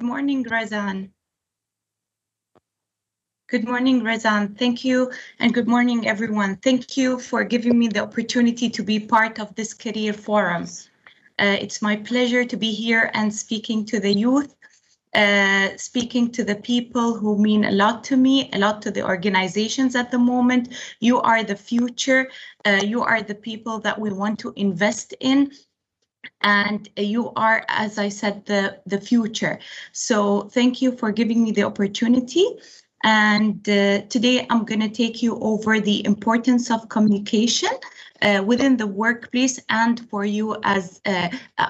morning, Razan. Good morning, Razan. Thank you, and good morning, everyone. Thank you for giving me the opportunity to be part of this career forum. It's my pleasure to be here and speaking to the youth, speaking to the people who mean a lot to me, a lot to the organizations at the moment. You are the future. You are the people that we want to invest in. And you are, as I said, the future. So thank you for giving me the opportunity. And today I'm going to take you over the importance of communication within the workplace and for you as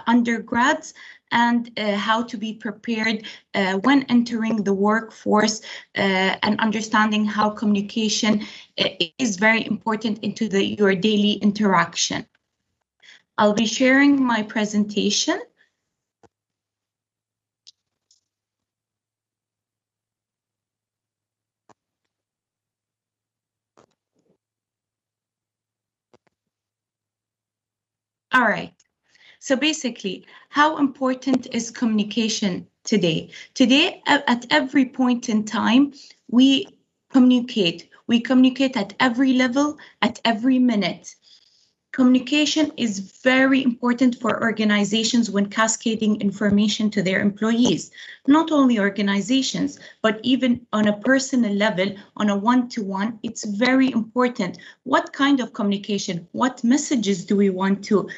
undergrads, and how to be prepared when entering the workforce and understanding how communication is very important into your daily interaction. I'll be sharing my presentation. All right. So basically, how important is communication today? Today, at every point in time, we communicate. We communicate at every level, at every minute. Communication is very important for organizations when cascading information to their employees. Not only organizations, but even on a personal level, on a one-to-one, it's very important. What kind of communication, what messages do we want to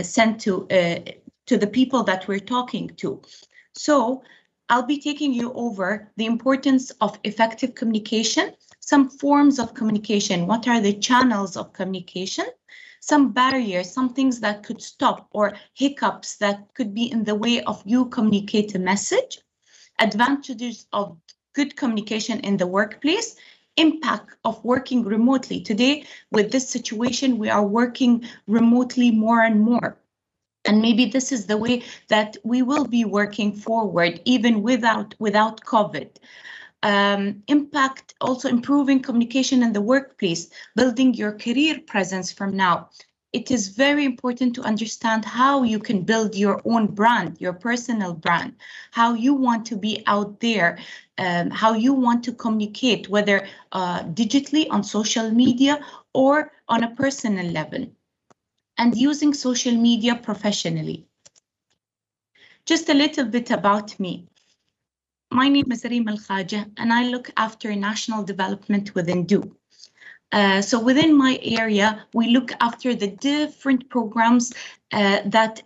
send to the people that we're talking to? So I'll be taking you over the importance of effective communication, some forms of communication, what are the channels of communication, some barriers, some things that could stop, or hiccups that could be in the way of you communicate a message, advantages of good communication in the workplace, impact of working remotely. Today, with this situation, we are working remotely more and more. And maybe this is the way that we will be working forward, even without COVID. Impact, also improving communication in the workplace, building your career presence from now. It is very important to understand how you can build your own brand, your personal brand, how you want to be out there, how you want to communicate, whether digitally on social media or on a personal level, and using social media professionally. Just a little bit about me. My name is Reem Al-Khaja, and I look after national development within DO. So within my area, we look after the different programs that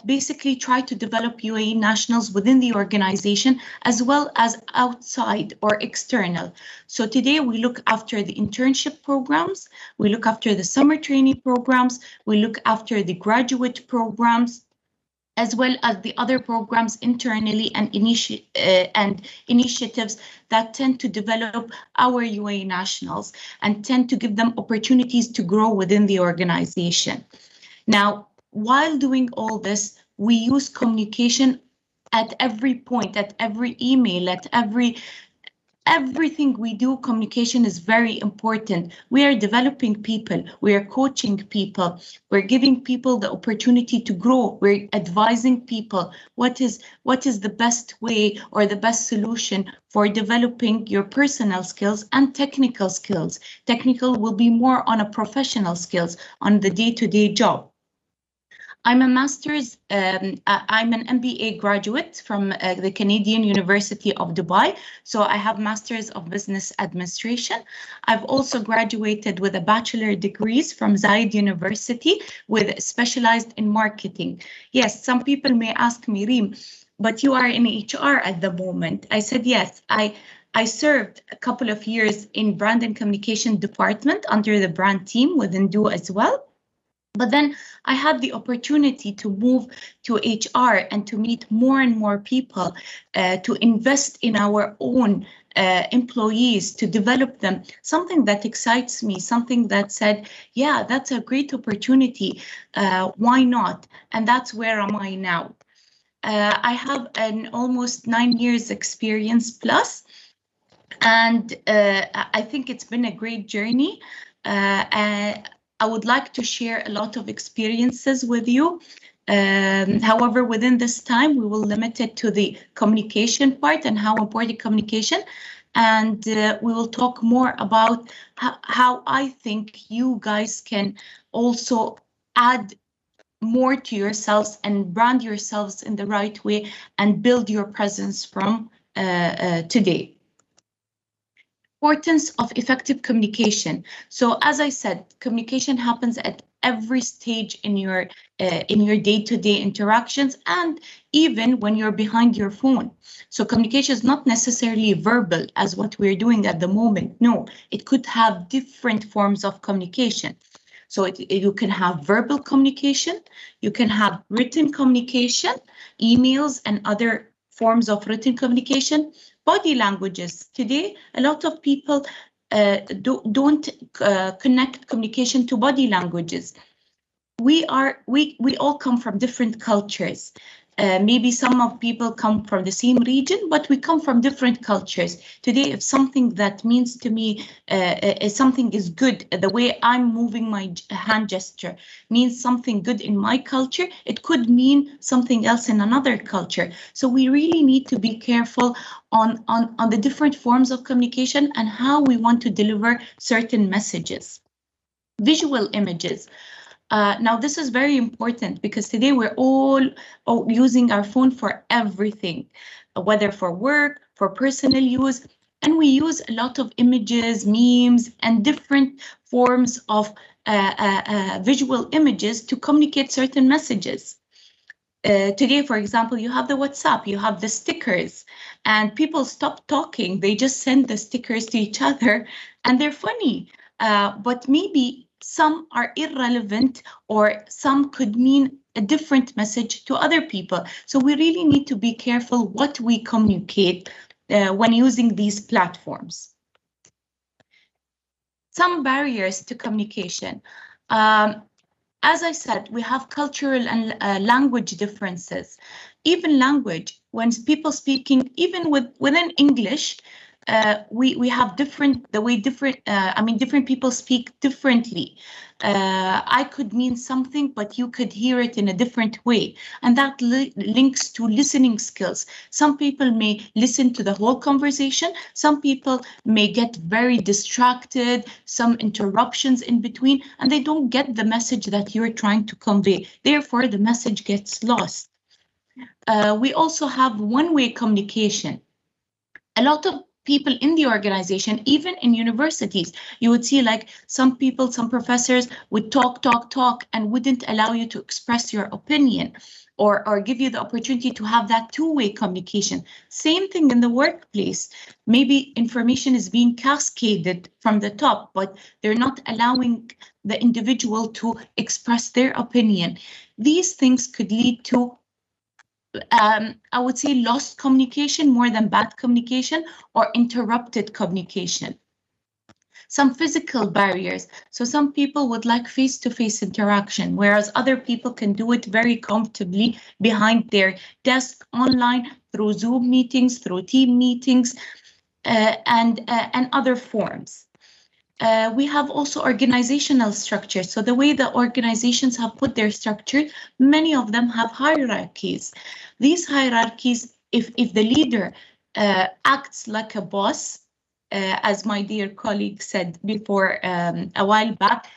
basically try to develop UAE nationals within the organization, as well as outside or external. So today we look after the internship programs, we look after the summer training programs, we look after the graduate programs, as well as the other programs internally and initiatives that tend to develop our UAE nationals and tend to give them opportunities to grow within the organization. Now, while doing all this, we use communication at every point, at every email, at everything we do. Communication is very important. We are developing people, we are coaching people, we're giving people the opportunity to grow, we're advising people what is the best way or the best solution for developing your personal skills and technical skills. Technical will be more on a professional skills on the day-to-day job. I'm a master's, I'm an MBA graduate from the Canadian University of Dubai. So I have Masters of Business Administration. I've also graduated with a bachelor degrees from Zayed University with specialized in marketing. Yes, some people may ask me, Reem, but you are in HR at the moment. I said, yes, I served a couple of years in brand and communication department under the brand team within DO as well. But then I had the opportunity to move to HR and to meet more and more people, to invest in our own employees, to develop them, something that excites me, something that said, yeah, that's a great opportunity. Why not? And that's where am I now? I have an almost 9 years experience plus, and I think it's been a great journey. I would like to share a lot of experiences with you However, within this time, we will limit it to the communication part and how important communication. And we will talk more about how I think you guys can also add more to yourselves and brand yourselves in the right way and build your presence from today. Importance of effective communication. So as I said, communication happens at every stage in your day-to-day interactions, and even when you're behind your phone. So communication is not necessarily verbal as what we're doing at the moment. No, it could have different forms of communication. So you can have verbal communication, you can have written communication, emails and other forms of written communication. Body languages. Today, a lot of people don't connect communication to body languages. We all come from different cultures. Maybe some of people come from the same region, but we come from different cultures. Today, if something that means to me, something is good, the way I'm moving my hand gesture means something good in my culture, it could mean something else in another culture. So we really need to be careful on the different forms of communication and how we want to deliver certain messages. Visual images. Now, this is very important because today we're all using our phone for everything, whether for work, for personal use, and we use a lot of images, memes, and different forms of visual images to communicate certain messages. Today, for example, you have the WhatsApp, you have the stickers, and people stop talking. They just send the stickers to each other, and they're funny, but maybe some are irrelevant or some could mean a different message to other people. So we really need to be careful what we communicate when using these platforms. Some barriers to communication. As I said, we have cultural and language differences. Even language, when people speaking, even within English, we have different different people speak differently. I could mean something, but you could hear it in a different way, and that links to listening skills. Some people may listen to the whole conversation. Some people may get very distracted, some interruptions in between, and they don't get the message that you're trying to convey. Therefore, the message gets lost. We also have one-way communication. A lot of people in the organization, even in universities, you would see like some people, some professors would talk, and wouldn't allow you to express your opinion or give you the opportunity to have that two-way communication. Same thing in the workplace. Maybe information is being cascaded from the top, but they're not allowing the individual to express their opinion. These things could lead to I would say lost communication more than bad communication or interrupted communication. Some physical barriers. So some people would like face-to-face interaction, whereas other people can do it very comfortably behind their desk, online, through Zoom meetings, through team meetings, and other forms. We have also organizational structures. So the way the organizations have put their structure, many of them have hierarchies. These hierarchies, if the leader acts like a boss, as my dear colleague said before a while back,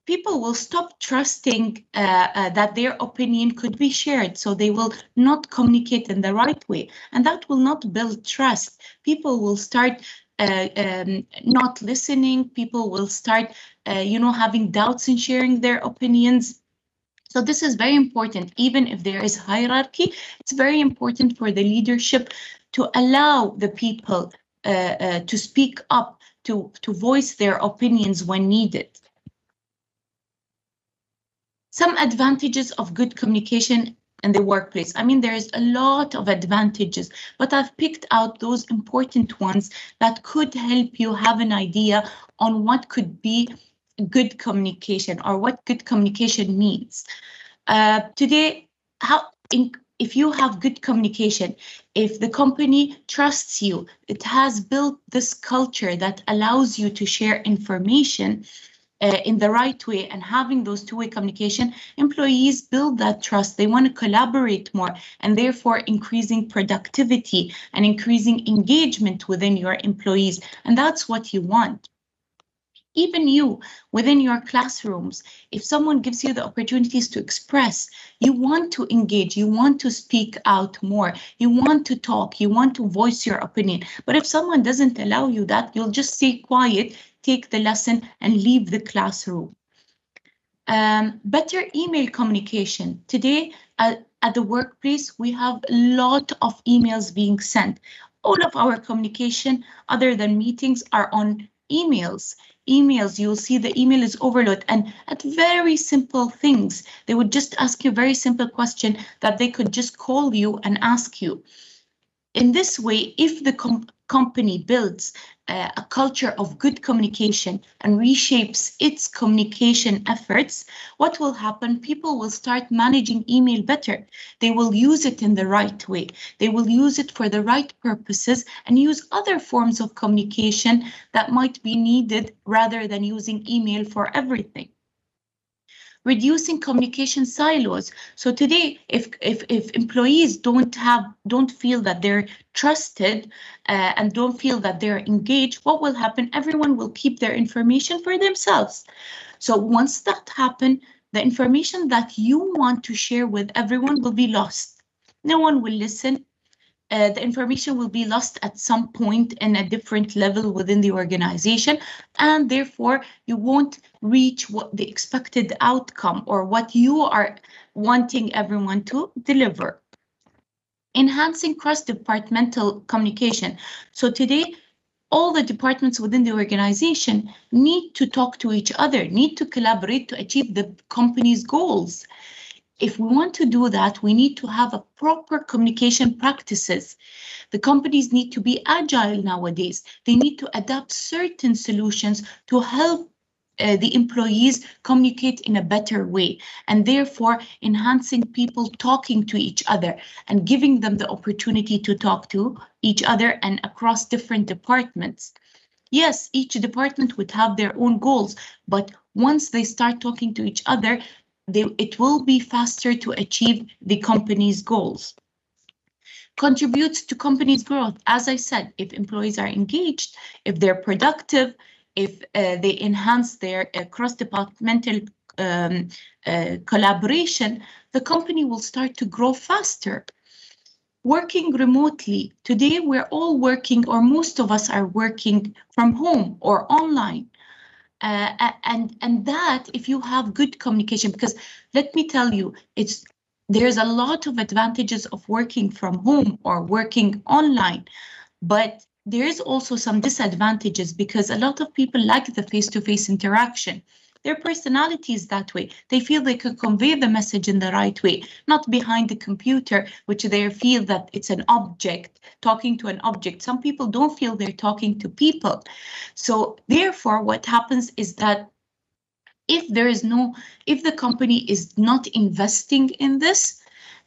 people will stop trusting that their opinion could be shared. So they will not communicate in the right way, and that will not build trust. People will start not listening. People will start, having doubts in sharing their opinions. So this is very important. Even if there is hierarchy, it's very important for the leadership to allow the people to speak up, to voice their opinions when needed. Some advantages of good communication in the workplace. I mean, there's a lot of advantages, but I've picked out those important ones that could help you have an idea on what could be good communication or what good communication means. Today, if you have good communication, if the company trusts you, it has built this culture that allows you to share information, in the right way and having those two-way communication, employees build that trust. They want to collaborate more, and therefore increasing productivity and increasing engagement within your employees. And that's what you want. Even you, within your classrooms, if someone gives you the opportunities to express, you want to engage, you want to speak out more, you want to talk, you want to voice your opinion. But if someone doesn't allow you that, you'll just stay quiet, take the lesson, and leave the classroom. Better email communication. Today, at the workplace, we have a lot of emails being sent. All of our communication, other than meetings, are on emails. You'll see the email is overloaded, and at very simple things, they would just ask you a very simple question that they could just call you and ask you. In this way, if the company builds a culture of good communication and reshapes its communication efforts, what will happen? People will start managing email better. They will use it in the right way. They will use it for the right purposes and use other forms of communication that might be needed rather than using email for everything. Reducing communication silos. So today, if employees don't feel that they're trusted and don't feel that they're engaged, what will happen? Everyone will keep their information for themselves. So once that happens, the information that you want to share with everyone will be lost. No one will listen. The information will be lost at some point in a different level within the organization, and therefore you won't reach what the expected outcome or what you are wanting everyone to deliver. Enhancing cross-departmental communication. So today, all the departments within the organization need to talk to each other, need to collaborate to achieve the company's goals. If we want to do that, we need to have a proper communication practices. The companies need to be agile nowadays. They need to adapt certain solutions to help the employees communicate in a better way, and therefore enhancing people talking to each other and giving them the opportunity to talk to each other and across different departments. Yes, each department would have their own goals, but once they start talking to each other, it will be faster to achieve the company's goals. Contributes to company's growth. As I said, if employees are engaged, if they're productive, if they enhance their cross-departmental collaboration, the company will start to grow faster. Working remotely. Today, we're all working, or most of us are working from home or online. And that, if you have good communication, because let me tell you, there's a lot of advantages of working from home or working online, but there's also some disadvantages because a lot of people lack the face-to-face interaction. Their personality is that way. They feel they can convey the message in the right way, not behind the computer, which they feel that it's an object, talking to an object. Some people don't feel they're talking to people. So therefore, what happens is that if the company is not investing in this,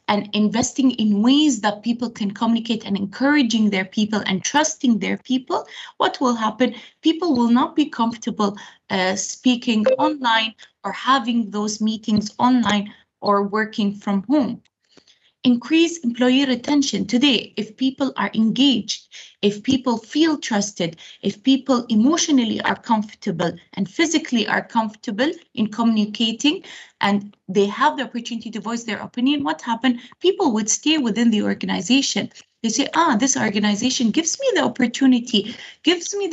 and investing in ways that people can communicate and encouraging their people and trusting their people, what will happen? People will not be comfortable speaking online or having those meetings online or working from home. Increase employee retention. Today, if people are engaged, if people feel trusted, if people emotionally are comfortable and physically are comfortable in communicating, and they have the opportunity to voice their opinion, what happened? People would stay within the organization. They say, this organization gives me the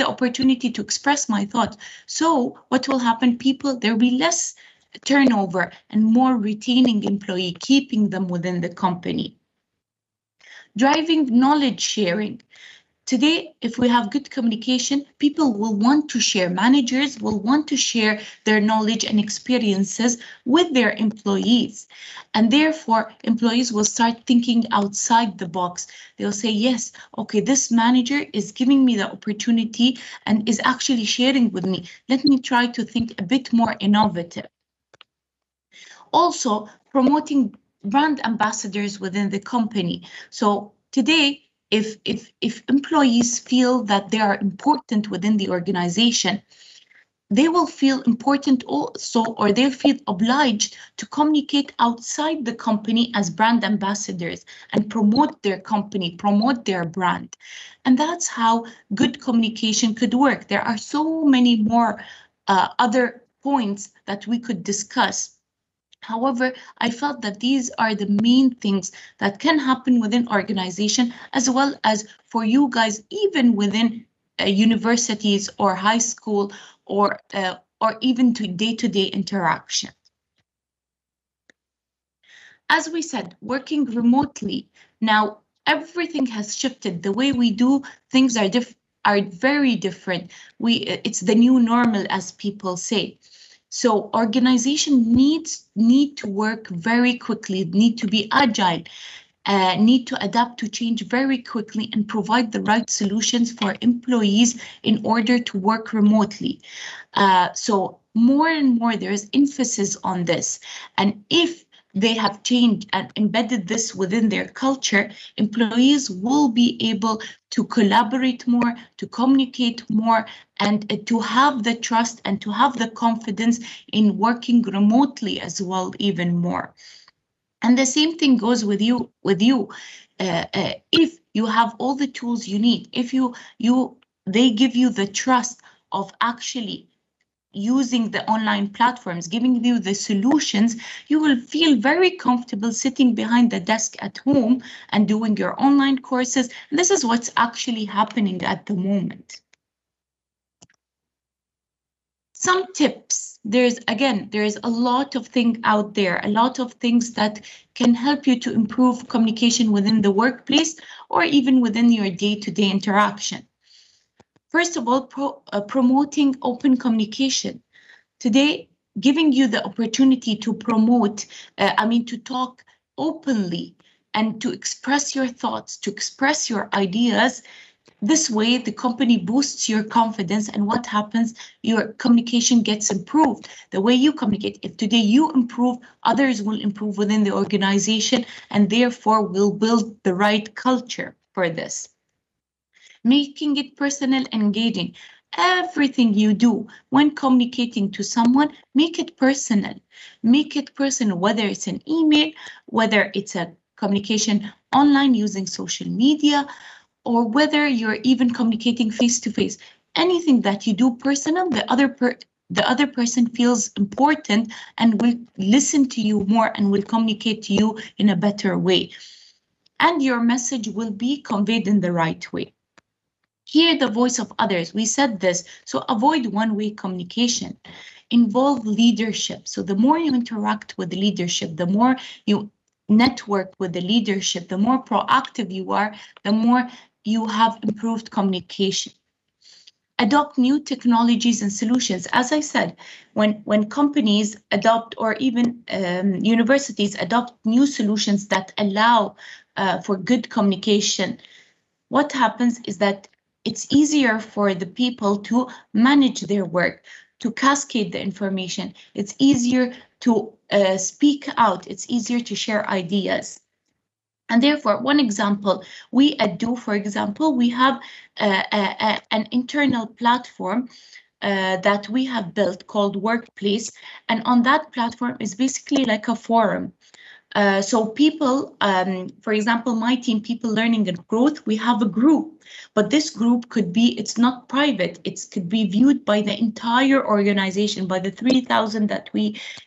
opportunity to express my thoughts. So what will happen? There will be less turnover and more retaining employee, keeping them within the company. Driving knowledge sharing. Today, if we have good communication, people will want to share, managers will want to share their knowledge and experiences with their employees. And therefore, employees will start thinking outside the box. They'll say, yes, okay, this manager is giving me the opportunity and is actually sharing with me. Let me try to think a bit more innovative. Also, promoting brand ambassadors within the company. So today, if employees feel that they are important within the organization, they will feel important also, or they'll feel obliged to communicate outside the company as brand ambassadors and promote their company, promote their brand. And that's how good communication could work. There are so many more other points that we could discuss. However, I felt that these are the main things that can happen within organization, as well as for you guys, even within universities or high school, or even to day-to-day interaction. As we said, working remotely, now everything has shifted. The way we do things are very different. It's the new normal, as people say. So organization need to work very quickly, need to be agile, need to adapt to change very quickly and provide the right solutions for employees in order to work remotely. So more and more there is emphasis on this. And if they have changed and embedded this within their culture, employees will be able to collaborate more, to communicate more, and to have the trust and to have the confidence in working remotely as well, even more. And the same thing goes with you. If you have all the tools you need, if they give you the trust of actually using the online platforms, giving you the solutions, you will feel very comfortable sitting behind the desk at home and doing your online courses. And this is what's actually happening at the moment. Some tips. There's a lot of things out there, a lot of things that can help you to improve communication within the workplace or even within your day-to-day interaction. First of all, promoting open communication. Today, giving you the opportunity to promote, to talk openly and to express your thoughts, to express your ideas. This way, the company boosts your confidence, and what happens? Your communication gets improved. The way you communicate, if today you improve, others will improve within the organization, and therefore will build the right culture for this. Making it personal and engaging. Everything you do when communicating to someone, make it personal. Make it personal, whether it's an email, whether it's a communication online using social media, or whether you're even communicating face-to-face. Anything that you do personal, the other person feels important and will listen to you more and will communicate to you in a better way. And your message will be conveyed in the right way. Hear the voice of others. We said this, so avoid one-way communication. Involve leadership. So the more you interact with leadership, the more you network with the leadership, the more proactive you are, the more you have improved communication. Adopt new technologies and solutions. As I said, when companies adopt, or even universities adopt new solutions that allow for good communication, what happens is that it's easier for the people to manage their work, to cascade the information. It's easier to speak out. It's easier to share ideas. And therefore, one example, we at Do, for example, we have an internal platform that we have built called Workplace. And on that platform is basically like a forum. So people, for example, my team, People Learning and Growth, we have a group, but this group could be, it's not private, it could be viewed by the entire organization, by the 3,000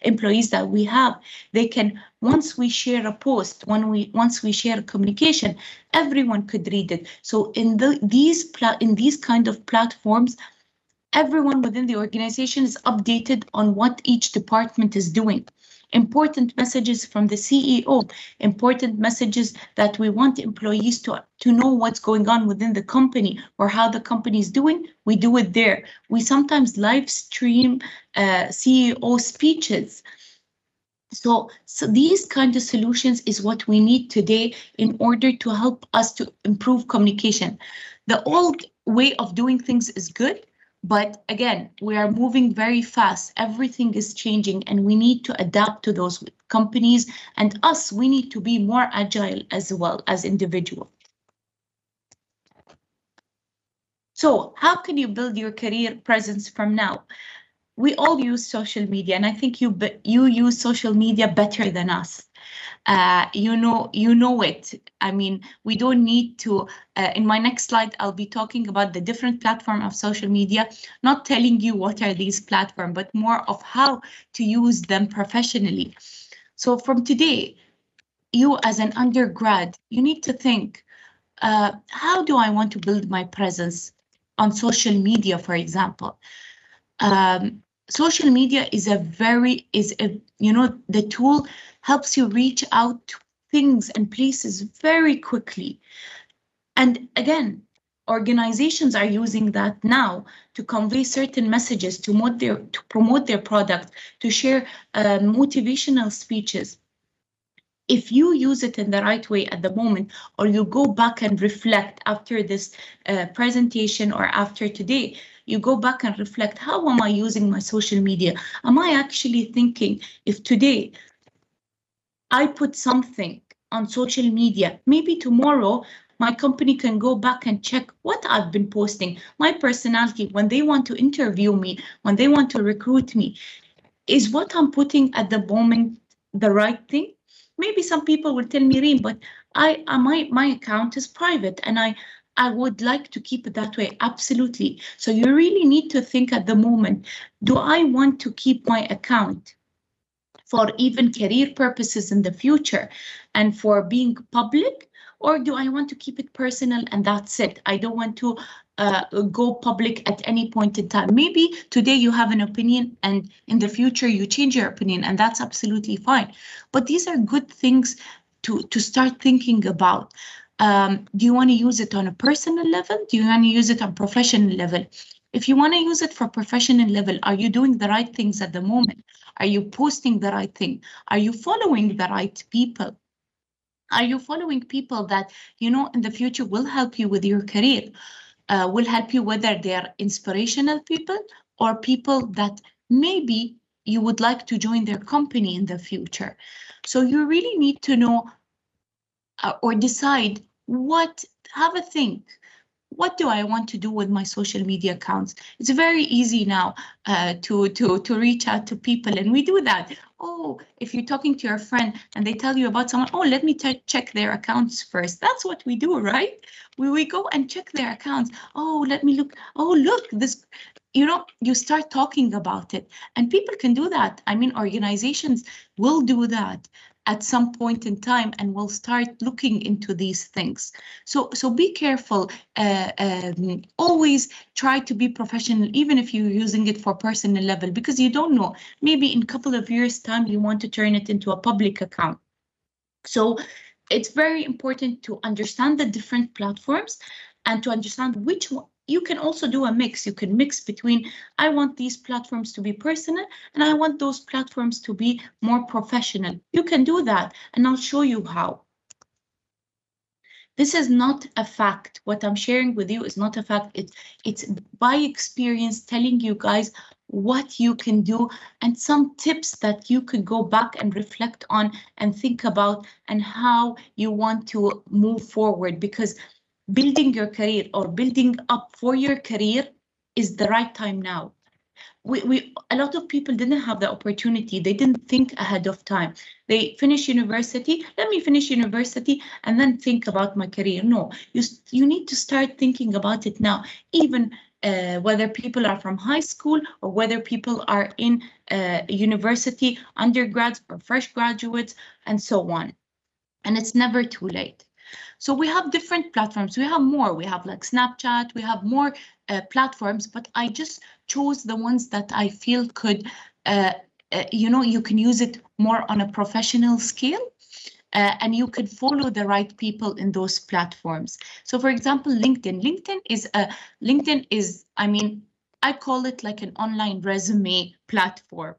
employees that we have. They can, once we share a post, once we share a communication, everyone could read it. So in these kind of platforms, everyone within the organization is updated on what each department is doing. Important messages from the CEO, important messages that we want employees to know what's going on within the company or how the company is doing, we do it there. We sometimes live stream CEO speeches. So these kind of solutions is what we need today in order to help us to improve communication. The old way of doing things is good, but again, we are moving very fast. Everything is changing and we need to adapt to those companies, and us, we need to be more agile as well as individuals. So how can you build your career presence from now? we all use social media, and I think you use social media better than us. You know it. I mean, we don't need to. In my next slide, I'll be talking about the different platform of social media, not telling you what are these platforms, but more of how to use them professionally. So from today, you as an undergrad, you need to think, how do I want to build my presence on social media, for example? Social media is the tool helps you reach out to things and places very quickly. And again, organizations are using that now to convey certain messages, to promote their product, to share motivational speeches. If you use it in the right way at the moment, or you go back and reflect after this presentation or after today, you go back and reflect, how am I using my social media? Am I actually thinking, if today I put something on social media, maybe tomorrow my company can go back and check what I've been posting, my personality, when they want to interview me, when they want to recruit me. Is what I'm putting at the moment the right thing? Maybe some people will tell me, Reem, but my account is private and I would like to keep it that way. Absolutely. So you really need to think at the moment, do I want to keep my account for even career purposes in the future and for being public? Or do I want to keep it personal and that's it? I don't want to go public at any point in time. Maybe today you have an opinion and in the future you change your opinion, and that's absolutely fine. But these are good things to start thinking about. Do you want to use it on a personal level? Do you want to use it on professional level? If you want to use it for professional level, are you doing the right things at the moment? Are you posting the right thing? Are you following the right people? Are you following people that, in the future will help you with your career, will help you, whether they're inspirational people or people that maybe you would like to join their company in the future? So you really need to know or decide have a think. What do I want to do with my social media accounts? It's very easy now to reach out to people, and we do that. Oh, if you're talking to your friend and they tell you about someone, oh, let me check their accounts first. That's what we do, right? We go and check their accounts. Oh, let me look. Oh, look, this, you start talking about it, and people can do that. I mean, organizations will do that at some point in time, and we'll start looking into these things. So be careful. Always try to be professional, even if you're using it for personal level, because you don't know. Maybe in a couple of years' time, you want to turn it into a public account. So it's very important to understand the different platforms and to understand which one. You can also do a mix. You can mix between, I want these platforms to be personal and I want those platforms to be more professional. You can do that, and I'll show you how. This is not a fact. What I'm sharing with you is not a fact. It's by experience telling you guys what you can do and some tips that you could go back and reflect on and think about, and how you want to move forward, because building your career or building up for your career is the right time now. A lot of people didn't have the opportunity. They didn't think ahead of time. They finish university. Let me finish university and then think about my career. No, you need to start thinking about it now, even whether people are from high school or whether people are in university, undergrads or fresh graduates, and so on. And it's never too late. So we have different platforms. We have more. We have like Snapchat. We have more platforms, but I just chose the ones that I feel could, you can use it more on a professional scale, and you could follow the right people in those platforms. So, for example, LinkedIn. LinkedIn is, I mean, I call it like an online resume platform.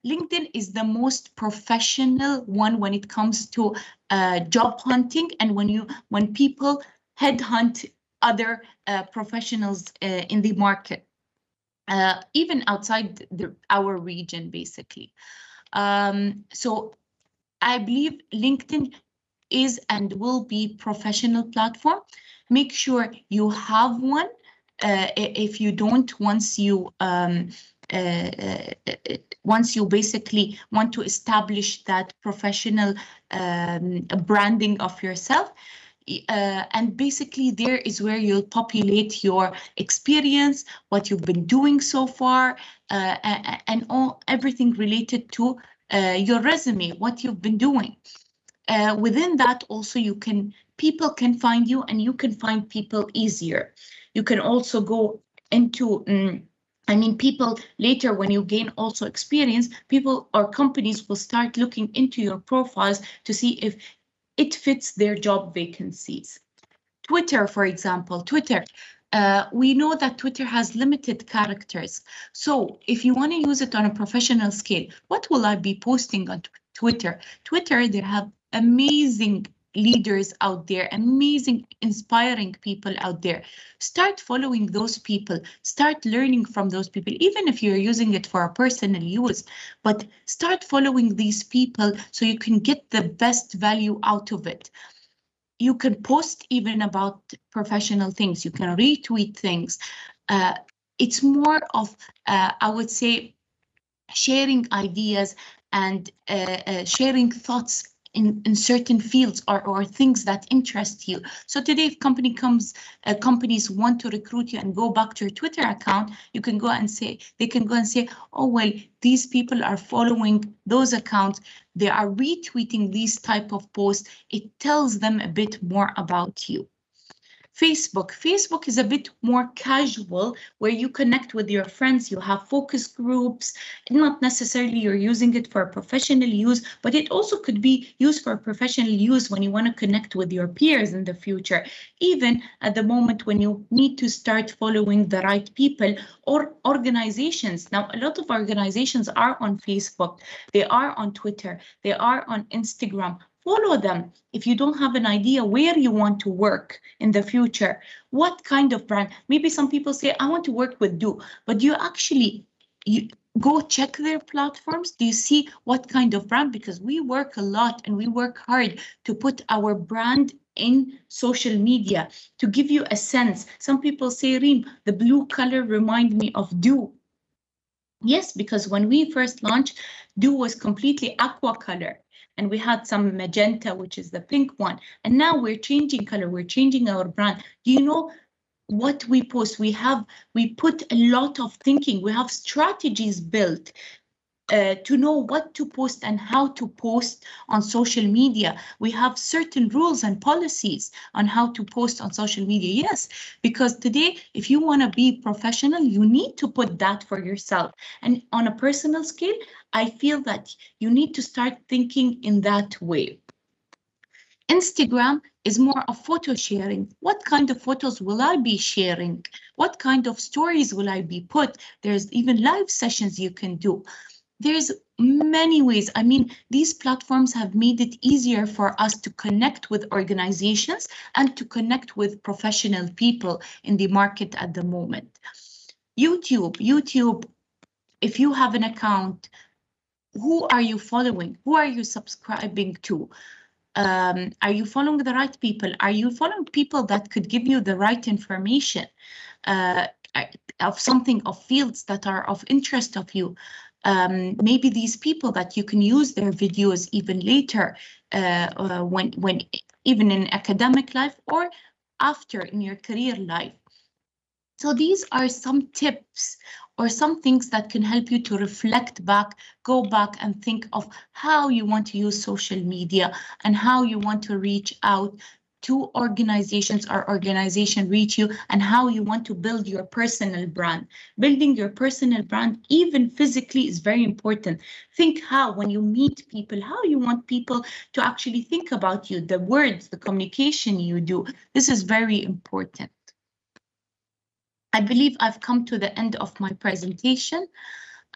LinkedIn is the most professional one when it comes to job hunting, and when people headhunt other professionals in the market, even outside our region, basically. So I believe LinkedIn is and will be professional platform. Make sure you have one. If you don't, once you once you basically want to establish that professional branding of yourself. And basically there is where you'll populate your experience, what you've been doing so far, and everything related to your resume, what you've been doing. Within that also people can find you, and you can find people easier. You can also go into people later, when you gain also experience, people or companies will start looking into your profiles to see if it fits their job vacancies. Twitter, for example, we know that Twitter has limited characters. So if you want to use it on a professional scale, what will I be posting on Twitter? Twitter, they have amazing leaders out there, amazing, inspiring people out there. Start following those people, start learning from those people, even if you're using it for a personal use, but start following these people so you can get the best value out of it. You can post even about professional things, you can retweet things. It's more of, I would say, sharing ideas and sharing thoughts in certain fields or things that interest you. So today, if companies want to recruit you and go back to your Twitter account, they can go and say, oh, well, these people are following those accounts, they are retweeting these type of posts. It tells them a bit more about you. Facebook is a bit more casual, where you connect with your friends, you have focus groups. Not necessarily you're using it for professional use, but it also could be used for professional use when you want to connect with your peers in the future, even at the moment when you need to start following the right people or organizations. Now, a lot of organizations are on Facebook, they are on Twitter, they are on Instagram. Follow them. If you don't have an idea where you want to work in the future, what kind of brand, maybe some people say, I want to work with Do, but you go check their platforms. Do you see what kind of brand? Because we work a lot and we work hard to put our brand in social media to give you a sense. Some people say, Reem, the blue color remind me of Do. Yes, because when we first launched, Do was completely aqua color. And we had some magenta, which is the pink one. And now we're changing color, we're changing our brand. Do you know what we post? We put a lot of thinking, we have strategies built to know what to post and how to post on social media. We have certain rules and policies on how to post on social media. Yes, because today, if you want to be professional, you need to put that for yourself. And on a personal scale, I feel that you need to start thinking in that way. Instagram is more of photo sharing. What kind of photos will I be sharing? What kind of stories will I be put? There's even live sessions you can do. There's many ways. I mean, these platforms have made it easier for us to connect with organizations and to connect with professional people in the market at the moment. YouTube, if you have an account, who are you following? Who are you subscribing to? Are you following the right people? Are you following people that could give you the right information of something, of fields that are of interest of you? Maybe these people that you can use their videos even later, when even in academic life or after in your career life. So these are some tips or some things that can help you to reflect back, go back and think of how you want to use social media and how you want to reach out to organizations or organization reach you, and how you want to build your personal brand. Building your personal brand, even physically, is very important. Think how, when you meet people, how you want people to actually think about you, the words, the communication you do. This is very important. I believe I've come to the end of my presentation.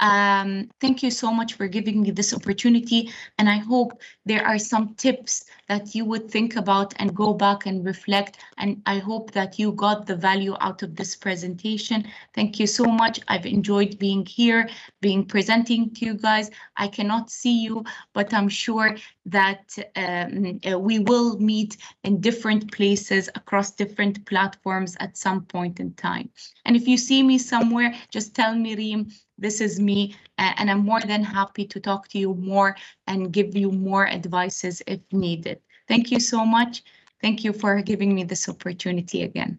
Thank you so much for giving me this opportunity, and I hope there are some tips that you would think about and go back and reflect, and I hope that you got the value out of this presentation. Thank you so much. I've enjoyed being here, presenting to you guys. I cannot see you, but I'm sure that we will meet in different places across different platforms at some point in time. And if you see me somewhere, just tell me, Reem, this is me, and I'm more than happy to talk to you more and give you more advices if needed. Thank you so much. Thank you for giving me this opportunity again.